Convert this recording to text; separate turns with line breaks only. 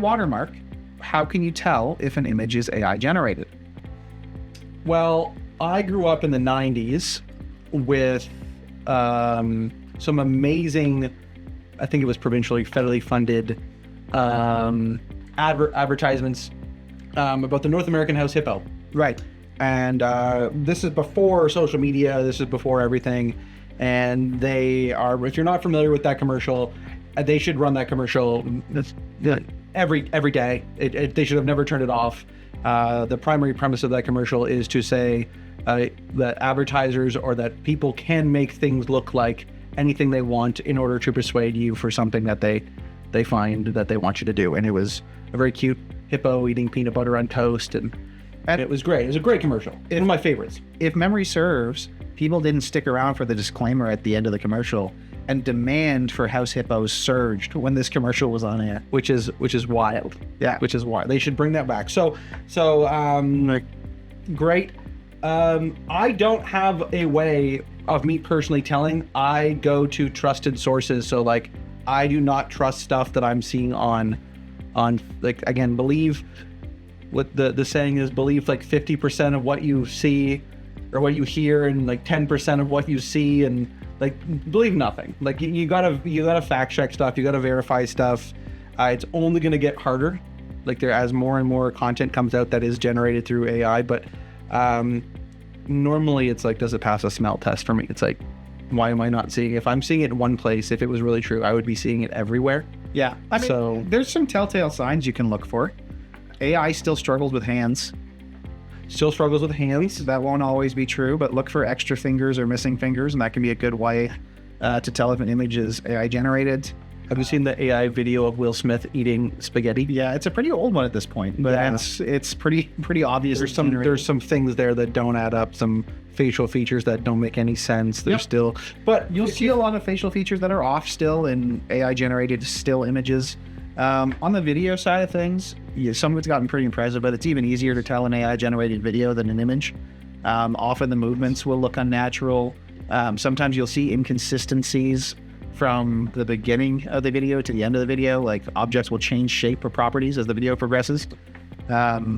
watermark, how can you tell if an image is AI generated?
Well, I grew up in the 90s with some amazing, I think it was provincially, federally funded advertisements about the North American house hippo.
Right.
And this is before social media, this is before everything. And they are, if you're not familiar with that commercial, they should run that commercial every day. They should have never turned it off. The primary premise of that commercial is to say that advertisers or that people can make things look like anything they want in order to persuade you for something that they find that they want you to do. And it was a very cute hippo eating peanut butter on toast, and it was great. It was a great commercial. One of my favorites.
If memory serves, people didn't stick around for the disclaimer at the end of the commercial, and demand for house hippos surged when this commercial was on air,
which is wild.
Yeah,
which is wild. They should bring that back. So great. I don't have a way of me personally telling. I go to trusted sources. So like, I do not trust stuff that I'm seeing on like, again, believe what the saying is, believe like 50% of what you see or what you hear, and like 10% of what you see, and like believe nothing. Like you gotta fact check stuff, you gotta verify stuff. It's only gonna get harder, like as more and more content comes out that is generated through AI. But normally it's like, does it pass a smell test for me? It's like, why am I not seeing it? If I'm seeing it in one place, if it was really true, I would be seeing it everywhere.
Yeah, I mean, so there's some telltale signs you can look for. AI still struggles with hands.
Still struggles with hands.
That won't always be true, but look for extra fingers or missing fingers, and that can be a good way to tell if an image is AI generated.
Have you seen the AI video of Will Smith eating spaghetti?
Yeah, it's a pretty old one at this point, but
yeah.
it's pretty obvious.
There's some things there that don't add up, some facial features that don't make any sense. They're still,
but you'll see a lot of facial features that are off still in AI generated still images. On the video side of things, some of it's gotten pretty impressive, but it's even easier to tell an AI generated video than an image. Often the movements will look unnatural. Sometimes you'll see inconsistencies from the beginning of the video to the end of the video, like objects will change shape or properties as the video progresses.